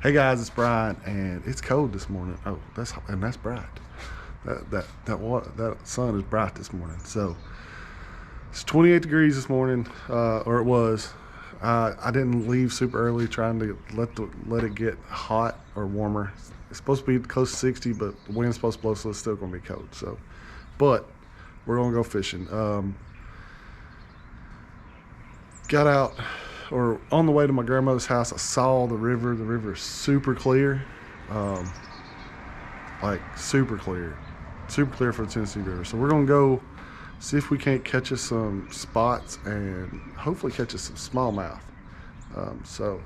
Hey guys, it's Brian, and it's cold this morning. Oh, that's bright. That sun is bright this morning. So it's 28 degrees this morning, or it was. I didn't leave super early, trying to let it get hot or warmer. It's supposed to be close to 60, but the wind's supposed to blow, so it's still gonna be cold. So, but we're gonna go fishing. Got out, or on the way to my grandmother's house, I saw the river. The river is super clear, like super clear for the Tennessee River. So we're gonna go see if we can't catch us some spots and hopefully catch us some smallmouth. So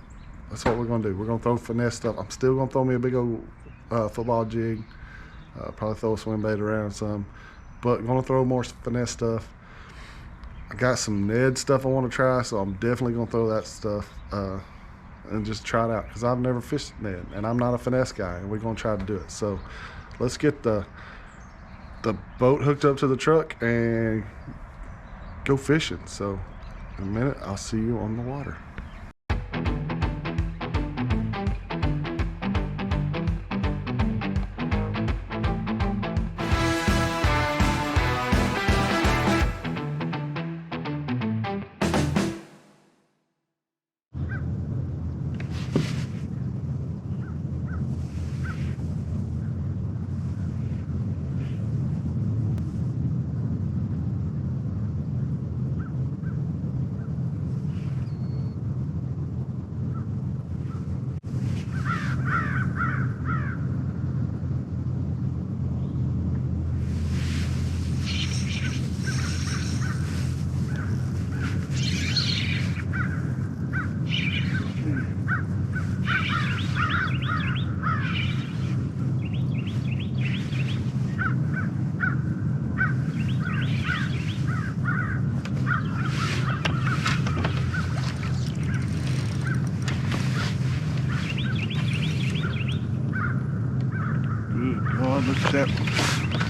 that's what we're gonna do. We're gonna throw finesse stuff. I'm still gonna throw me a big old football jig, probably throw a swim bait around some, but I'm gonna throw more finesse stuff. I got some Ned stuff I want to try, so I'm definitely gonna throw that stuff and just try it out, because I've never fished Ned and I'm not a finesse guy, and we're gonna try to do it. So let's get the boat hooked up to the truck and go fishing. So in a minute, I'll see you on the water.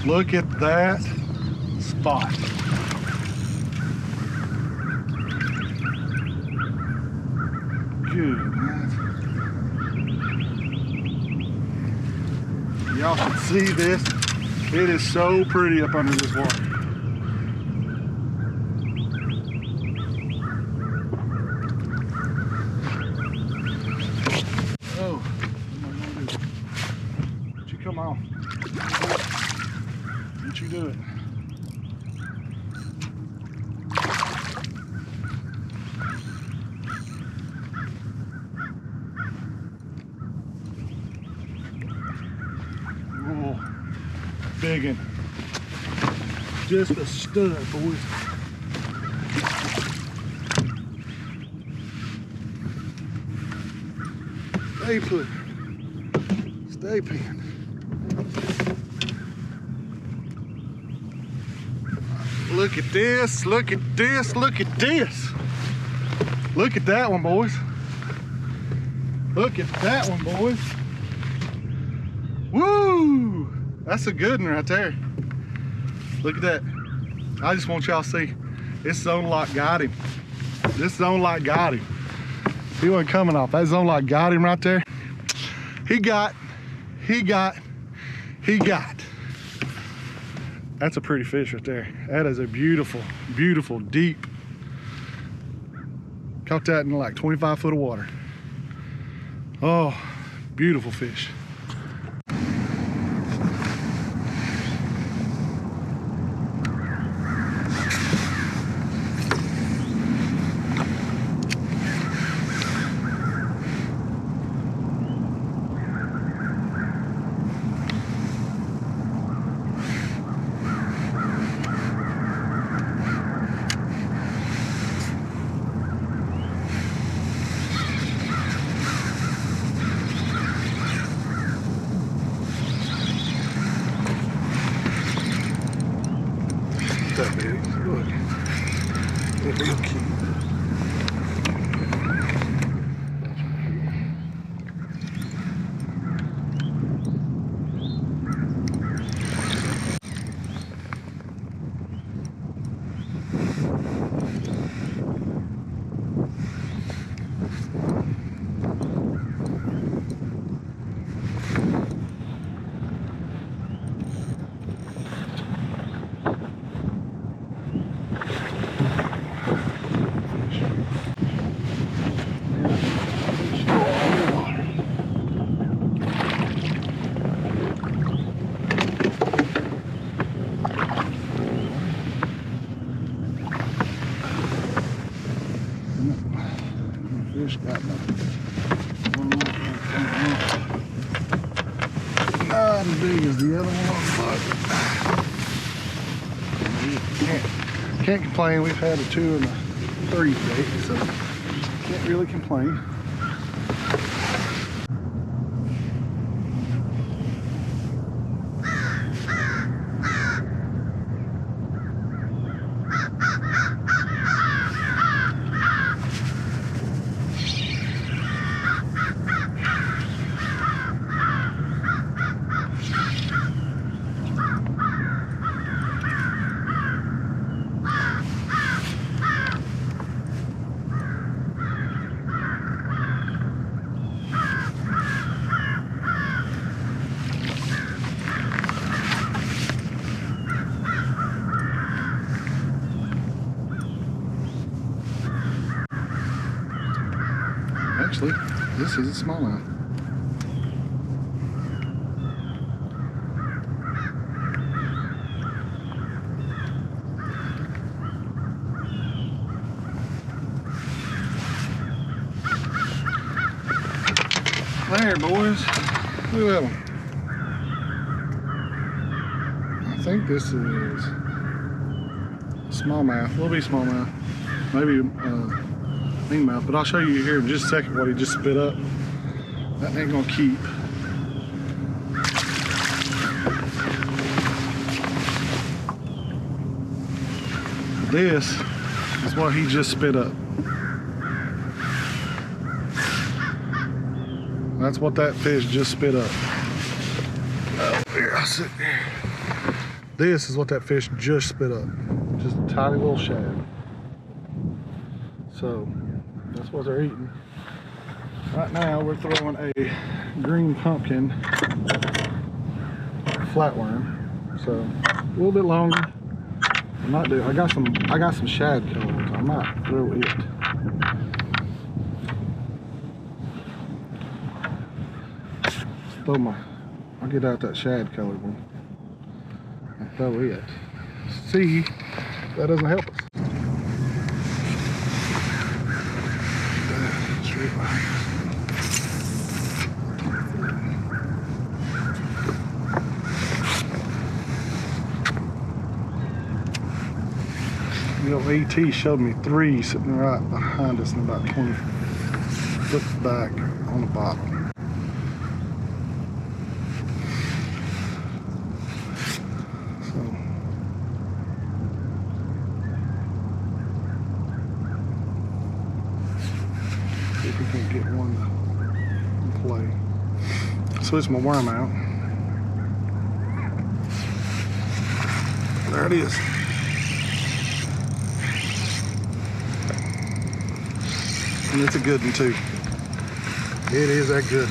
Look at that spot. Good. Y'all should see this. It is so pretty up under this water. Oh, what am I gonna do? Would you come on? Don't you do it. Oh, biggin'. Just a stud, boys. Stay put. Stay pinned. Look at this, look at this, look at this. Look at that one, boys. Look at that one, boys. Woo! That's a good one right there. Look at that. I just want y'all to see. This Zoneloc got him. This Zoneloc got him. He wasn't coming off. That Zoneloc got him right there. He got. That's a pretty fish right there. That is a beautiful, beautiful, deep. Caught that in like 25 foot of water. Oh, beautiful fish. as big as the other one. Can't complain. We've had a 2 and a 3 today, so can't really complain. Actually, this is a smallmouth. There, boys. Look at them. I think this is smallmouth. Will be smallmouth. Maybe meanmouth, but I'll show you here in just a second what he just spit up. That ain't gonna keep. This is what he just spit up. That's what that fish just spit up. Oh, here, I'll sit there. This is what that fish just spit up. Just a tiny little shad. So, that's what they're eating. Right now, we're throwing a green pumpkin flatworm. So, a little bit longer. I might do. I got some shad colors. I might throw it. I'll get out that shad colored one and throw it. See, that doesn't help us. You know, AT showed me 3 sitting right behind us and about 20 foot back on the bottom. If we can get one to play. Switch my worm out. There it is. And it's a good one too. It is that good.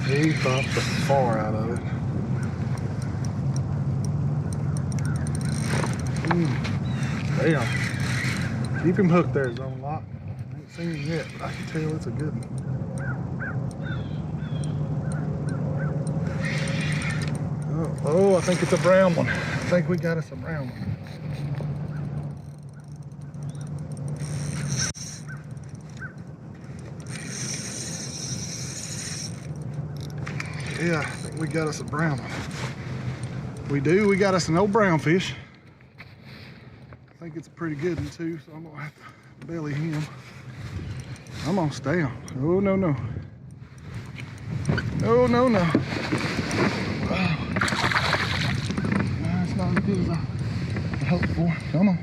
He popped the far out of it. Damn. Keep him hooked there, Zoneloc. I ain't seen him yet, but I can tell it's a good one. Oh, I think it's a brown one. I think we got us a brown one. Yeah, I think we got us a brown one. We do, we got us an old brown fish. I think it's a pretty good one too, so I'm gonna have to belly him. I'm gonna stay on. Oh, no, no. Oh, no, no. Oh. That's not as good as I hoped for. Come on.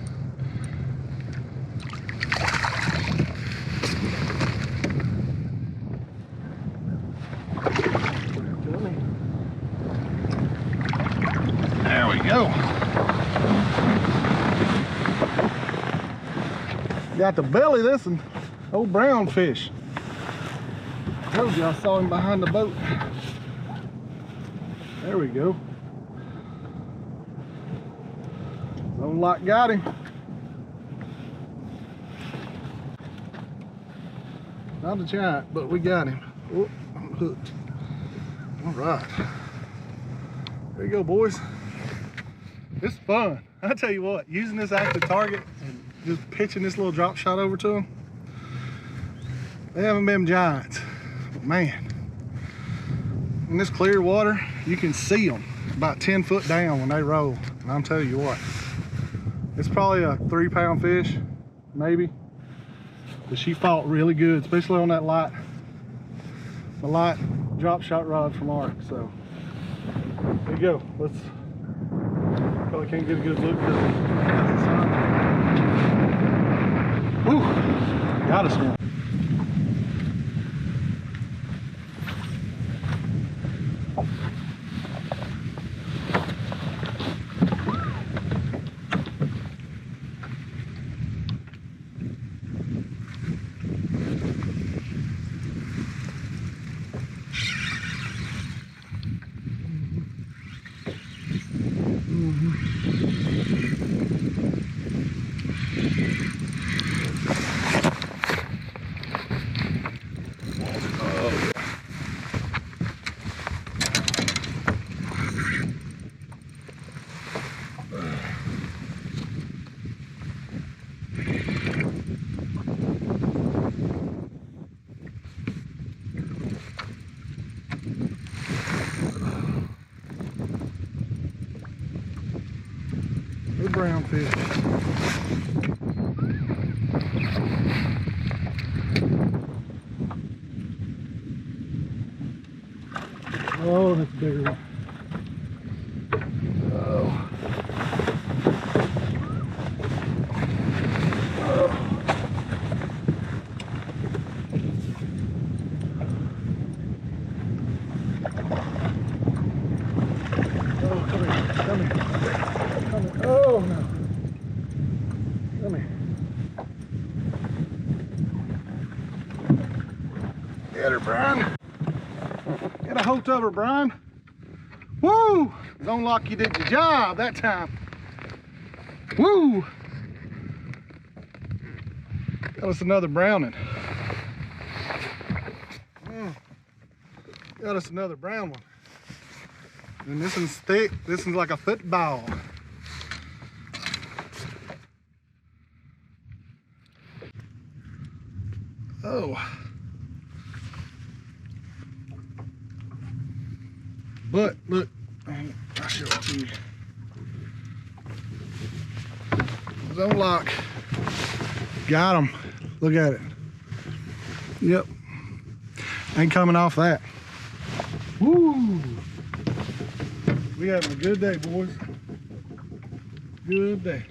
There we go. Got to belly this and old brown fish. I told you I saw him behind the boat. There we go. Zoneloc got him. Not a giant, but we got him. Oh, I'm hooked. All right. There you go, boys. It's fun. I tell you what, using this active target and just pitching this little drop shot over to them, they haven't been giants. Man, in this clear water, you can see them about 10 foot down when they roll. And I'm telling you what, it's probably a 3-pound fish, maybe. But she fought really good, especially on that light drop shot rod from Arc. So there you go. Let's probably can't get a good look because of the sun. Woo! Got us one. Brown fish. Oh, that's a bigger one. Oh. Oh, come here, come here. Oh no. Come here. Get her, Brian. Get a hold of her, Brian. Woo! Zoneloc, you did your job that time. Woo! Got us another browning. Got us another brown one. And this one's thick. This one's like a football. Oh. But look, I'll show it to you. Zoneloc. Got him. Look at it. Yep. Ain't coming off that. Woo! We having a good day, boys. Good day.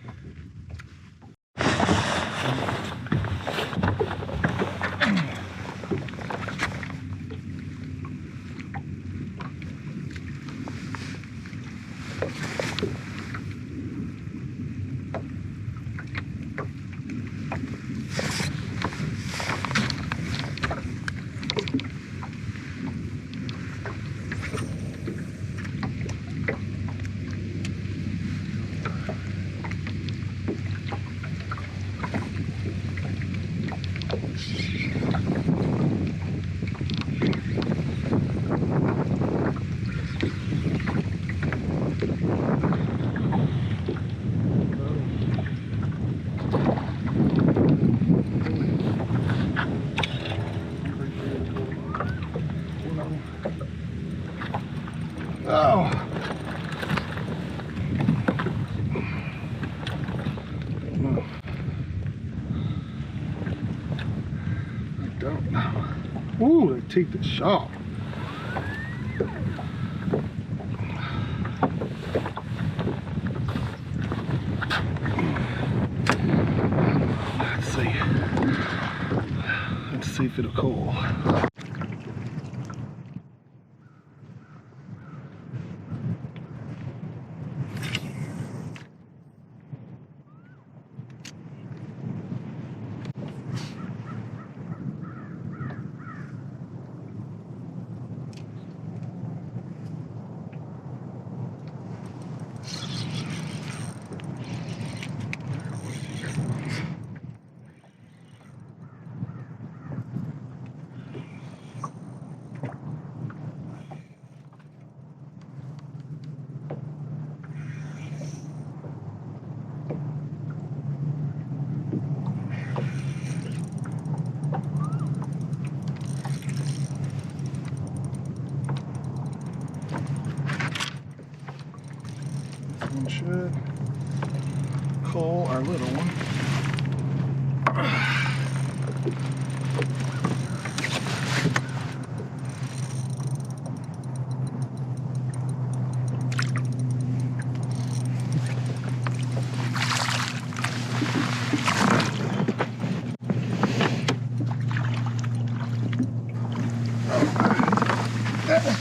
Oh. I don't know. Ooh, the teeth are sharp. Let's see if it'll call.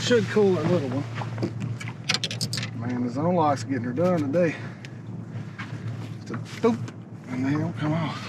should cool that little one. Man, the Zoneloc's getting her done today. Just a boop, and they don't come off.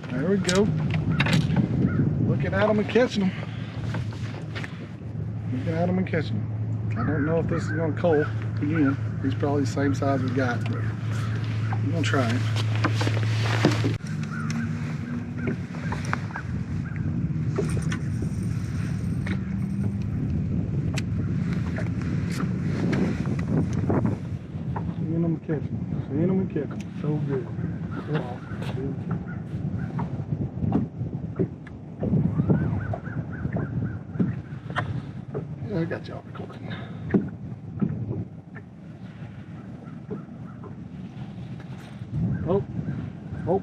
There we go. Looking at them and catching them. Looking at them and catching them. I don't know if this is going to cull again. He's probably the same size we got, but I'm going to try it. Seeing them and catching them. Seeing them and catching them. So good. So awesome. I got y'all recording. Oh, oh.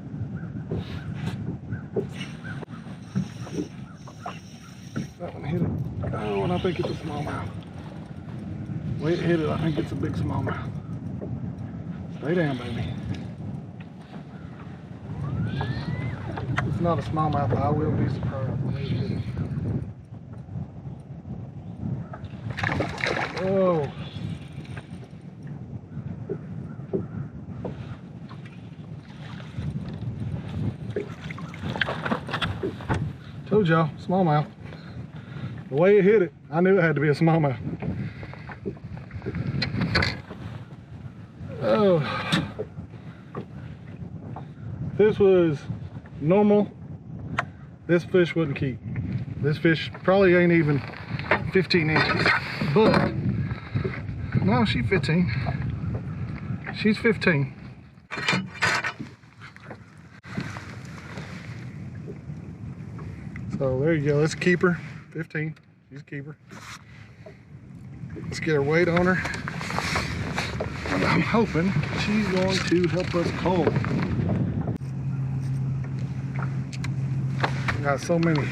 That one hit it. Oh, and I think it's a smallmouth. The way it hit it, I think it's a big smallmouth. Stay down, baby. If it's not a smallmouth, I will be surprised when it hit it. Oh. Told y'all, smallmouth. The way it hit it, I knew it had to be a smallmouth. Oh. If this was normal, this fish wouldn't keep. This fish probably ain't even 15 inches. But no, she's 15. She's 15. So there you go. Let's keep her. 15. She's a keeper. Let's get her weight on her. And I'm hoping she's going to help us cull. We got so many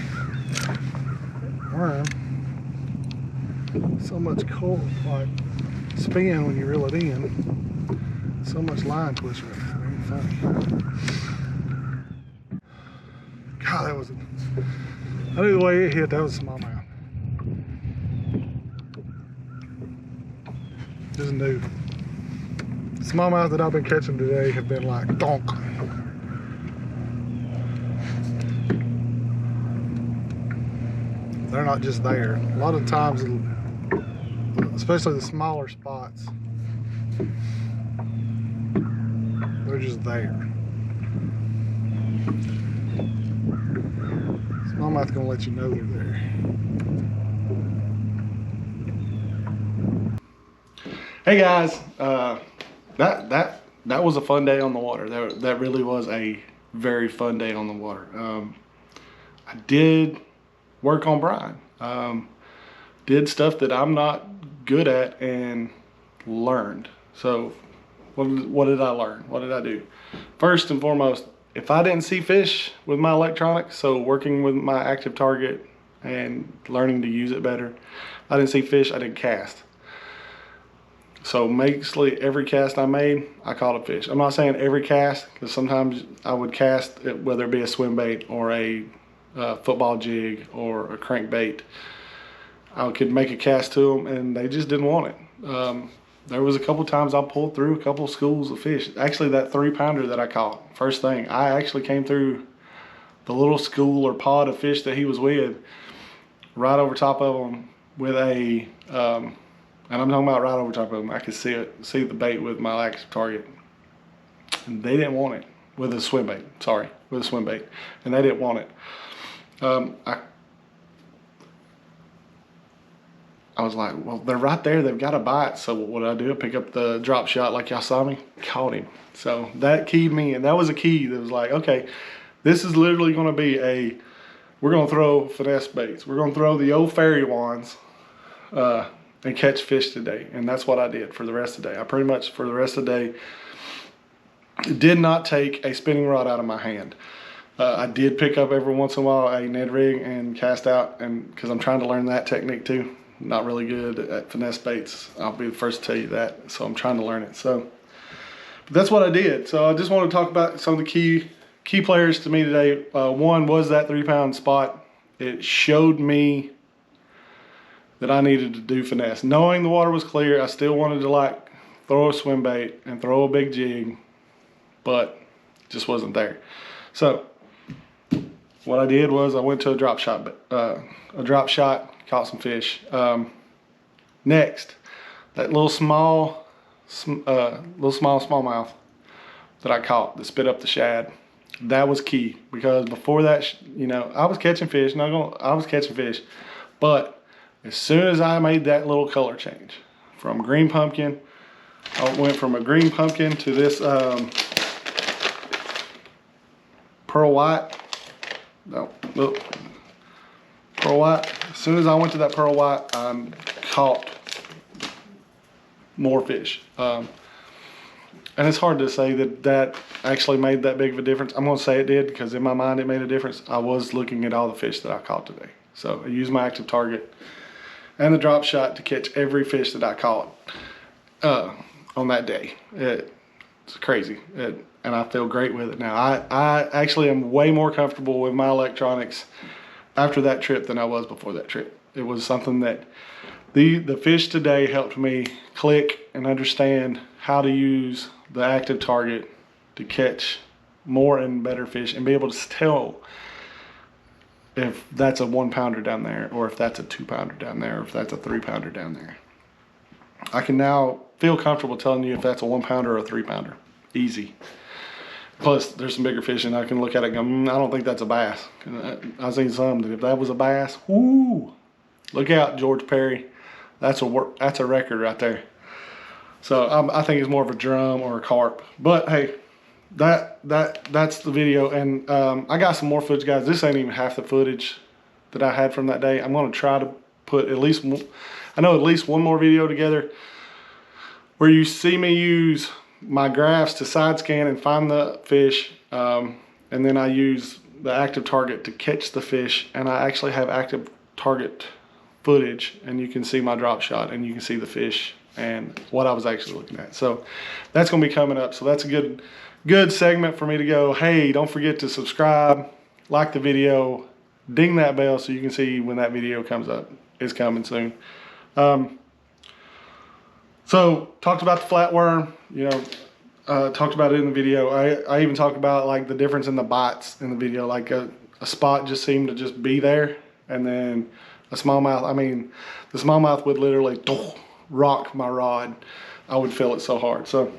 worms. So much cold, like spin when you reel it in. So much line twist right now. Ain't funny. God, that was I knew the way it hit, that was a smallmouth. Just knew. The smallmouth that I've been catching today have been like donk. They're not just there. A lot of times, especially the smaller spots, they're just there. Smallmouth's gonna let you know they're there. Hey guys, that was a fun day on the water. That really was a very fun day on the water. I did work on Brian. Did stuff that I'm not good at and learned. So what did I learn? What did I do? First and foremost, if I didn't see fish with my electronics, so working with my active target and learning to use it better, I didn't see fish, I didn't cast. So basically every cast I made, I caught a fish. I'm not saying every cast, because sometimes I would cast it, whether it be a swim bait or a football jig or a crankbait. I could make a cast to them and they just didn't want it. There was a couple times I pulled through a couple schools of fish. Actually, that 3-pounder that I caught, first thing, I actually came through the little school or pod of fish that he was with, right over top of him with a, and I'm talking about right over top of them. I could see the bait with my active target. And they didn't want it with a swim bait. Sorry, with a swim bait, and they didn't want it. I was like, well, they're right there. They've got a bite. So what did I do? I pick up the drop shot like y'all saw me, caught him. So that keyed me, and that was a key that was like, okay, this is literally going to be we're going to throw finesse baits. We're going to throw the old fairy wands. And catch fish today. And that's what I did for the rest of the day. I pretty much, for the rest of the day, did not take a spinning rod out of my hand. I did pick up every once in a while a Ned rig and cast out, and because I'm trying to learn that technique too. Not really good at finesse baits. I'll be the first to tell you that. So I'm trying to learn it. So but that's what I did. So I just want to talk about some of the key players to me today. One was that 3-pound spot. It showed me that I needed to do finesse. Knowing the water was clear, I still wanted to like throw a swim bait and throw a big jig, but it just wasn't there. So what I did was I went to a drop shot, caught some fish. Next, that little smallmouth that I caught that spit up the shad, that was key, because before that, you know, I was catching fish. I was catching fish, but as soon as I made that little color change from green pumpkin, I went from a green pumpkin to this pearl white. No, look, pearl white. As soon as I went to that pearl white, I caught more fish. And it's hard to say that actually made that big of a difference. I'm gonna say it did, because in my mind it made a difference. I was looking at all the fish that I caught today. So I used my active target and the drop shot to catch every fish that I caught on that day. It's crazy, and I feel great with it now. I actually am way more comfortable with my electronics after that trip than I was before that trip. It was something that the fish today helped me click and understand how to use the active target to catch more and better fish, and be able to tell if that's a 1-pounder down there, or if that's a 2-pounder down there, or if that's a 3-pounder down there. I can now feel comfortable telling you if that's a 1-pounder or a 3-pounder. Easy. Plus, there's some bigger fish, and I can look at it and go, I don't think that's a bass. I've seen some that if that was a bass, whoo, look out, George Perry. That's a record right there. So I think it's more of a drum or a carp. But hey, that's the video, and I got some more footage, guys. This ain't even half the footage that I had from that day. I'm going to try to put at least one more video together where you see me use my graphs to side scan and find the fish, and then I use the active target to catch the fish, and I actually have active target footage, and you can see my drop shot, and you can see the fish and what I was actually looking at. So that's going to be coming up. So that's a good segment for me to go, hey, don't forget to subscribe, like the video, ding that bell so you can see when that video comes up. It's coming soon. So talked about the flatworm, you know, talked about it in the video. I even talked about like the difference in the bites in the video. Like a spot just seemed to just be there, and then a smallmouth, I mean, the smallmouth would literally rock my rod. I would feel it so hard. So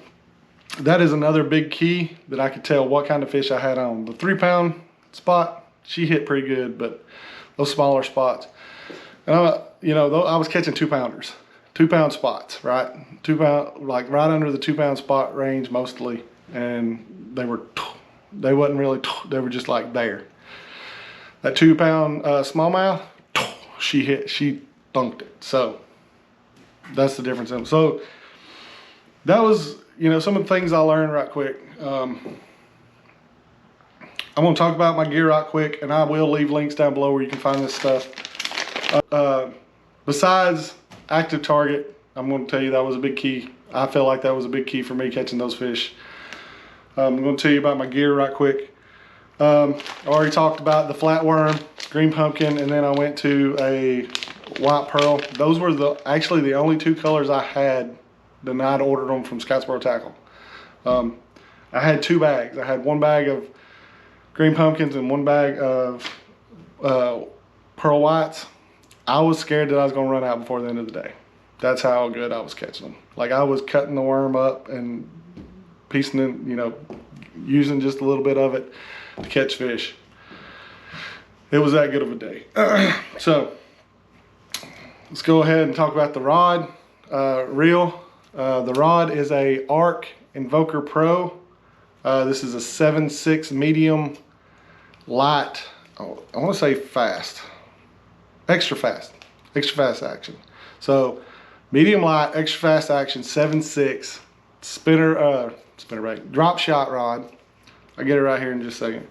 that is another big key that I could tell what kind of fish I had on. The 3-pound spot, she hit pretty good, but those smaller spots, and you know, I was catching 2-pounders, 2-pound spots, right? 2-pound, like right under the 2-pound spot range mostly, and they wasn't really, they were just like there. That 2-pound smallmouth, she thunked it. So that's the difference. So that was, you know, some of the things I learned right quick. I'm gonna talk about my gear right quick, and I will leave links down below where you can find this stuff. Besides active target I'm going to tell you that was a big key. I feel like that was a big key for me catching those fish. I'm going to tell you about my gear right quick. I already talked about the flatworm, green pumpkin, and then I went to a white pearl. Those were actually the only 2 colors I had the night I ordered them from Scottsboro Tackle. I had 2 bags. I had 1 bag of green pumpkins and 1 bag of pearl whites. I was scared that I was going to run out before the end of the day. That's how good I was catching them. Like, I was cutting the worm up and piecing it, you know, using just a little bit of it to catch fish. It was that good of a day. So let's go ahead and talk about the rod reel. The rod is a ARC Invoker Pro. This is a 7.6 medium light. Oh, I want to say fast, extra fast action. So medium light, extra fast action, 7.6 spinner bait, drop shot rod. I'll get it right here in just a second.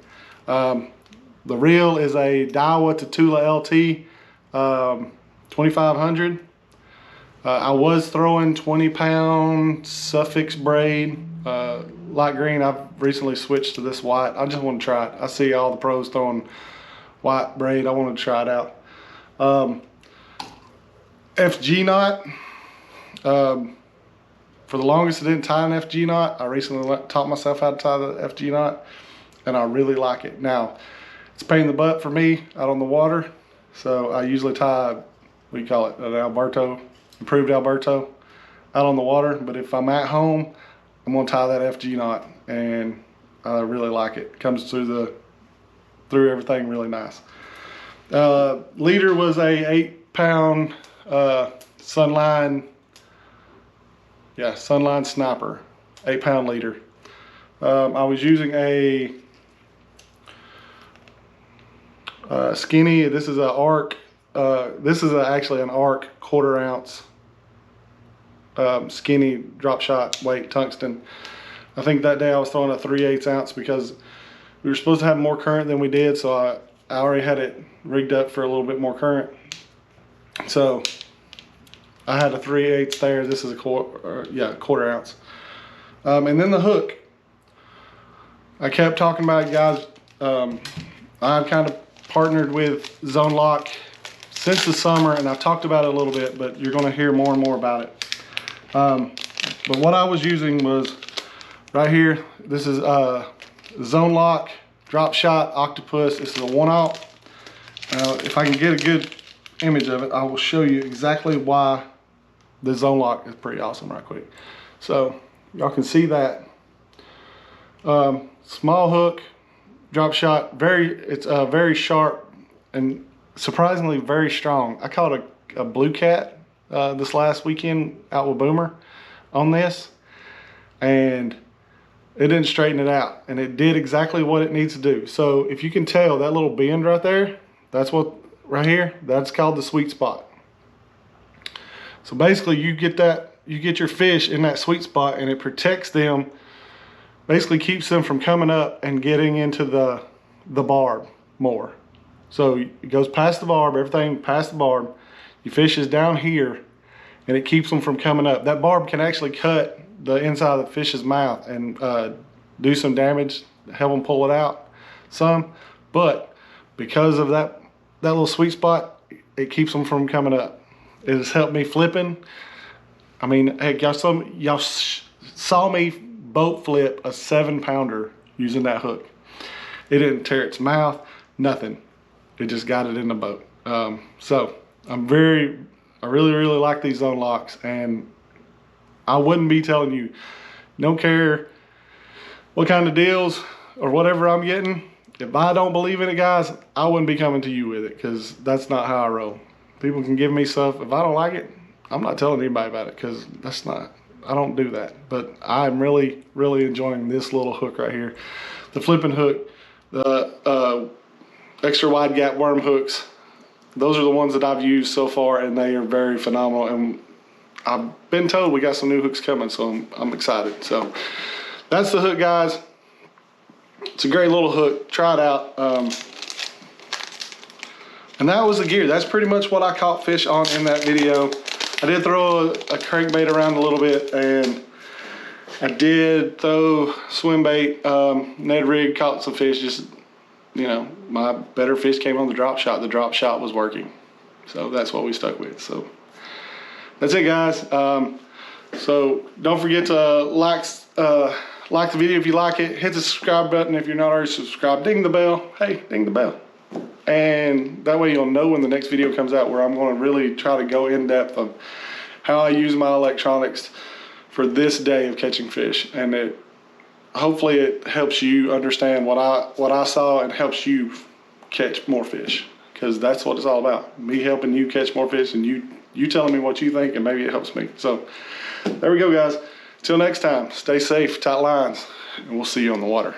The reel is a Daiwa Tatula LT 2500. I was throwing 20-pound Suffix braid, light green. I've recently switched to this white. I just want to try it. I see all the pros throwing white braid. I want to try it out. FG knot. For the longest I didn't tie an FG knot. I recently taught myself how to tie the FG knot, and I really like it. Now, it's a pain in the butt for me out on the water, so I usually tie, what do you call it, an Alberto, improved Alberto out on the water. But if I'm at home, I'm gonna tie that FG knot, and I really like it. Comes through everything really nice. Leader was a 8-pound Sunline. Yeah, Sunline Sniper, 8-pound leader. I was using a skinny. This is an ARC. This is actually an ARC 1/4 ounce skinny drop shot weight tungsten. I think that day I was throwing a 3/8 ounce because we were supposed to have more current than we did, so I already had it rigged up for a little bit more current. So I had a 3/8 there. This is a 1/4 ounce. And then the hook. I kept talking about it, guys. I've kind of partnered with Zoneloc since the summer, and I've talked about it a little bit, but you're going to hear more and more about it. But what I was using was right here. This is Zoneloc drop shot Octopus. This is a 1/0. Now, if I can get a good image of it, I will show you exactly why the Zoneloc is pretty awesome right quick. So y'all can see that. Small hook, drop shot, it's very sharp and surprisingly very strong. I caught a blue cat this last weekend out with Boomer on this, and it didn't straighten it out, and it did exactly what it needs to do. So if you can tell, that little bend right there, that's what right here, that's called the sweet spot. So basically you get your fish in that sweet spot, and it protects them, basically keeps them from coming up and getting into the barb more. So it goes past the barb, everything past the barb. Your fish is down here, and it keeps them from coming up. That barb can actually cut the inside of the fish's mouth and do some damage, help them pull it out some. But because of that little sweet spot, it keeps them from coming up. It has helped me flipping. I mean, heck, y'all saw me boat flip a 7-pounder using that hook. It didn't tear its mouth, nothing. It just got it in the boat. So I really like these Zonelocs, and I wouldn't be telling you, don't care what kind of deals or whatever I'm getting. If I don't believe in it, guys, I wouldn't be coming to you with it, because that's not how I roll. People can give me stuff. If I don't like it, I'm not telling anybody about it, because I don't do that. But I'm really enjoying this little hook right here. The flipping hook, the extra wide gap worm hooks. Those are the ones that I've used so far, and they are very phenomenal. And I've been told we got some new hooks coming, so I'm excited. So that's the hook, guys. It's a great little hook. Try it out. And that was the gear. That's pretty much what I caught fish on in that video. I did throw a crankbait around a little bit, and I did throw swim bait. Ned rig caught some fish. Just, you know, my better fish came on the drop shot. The drop shot was working, so that's what we stuck with. So that's it, guys. So don't forget to like the video if you like it. Hit the subscribe button if you're not already subscribed. Ding the bell. Hey, ding the bell. And that way you'll know when the next video comes out, where I'm going to really try to go in depth on how I use my electronics for this day of catching fish. And hopefully it helps you understand what I saw and helps you catch more fish, because that's what it's all about. Me helping you catch more fish, and you telling me what you think, and maybe it helps me. So there we go, guys. Till next time, stay safe, tight lines, and we'll see you on the water.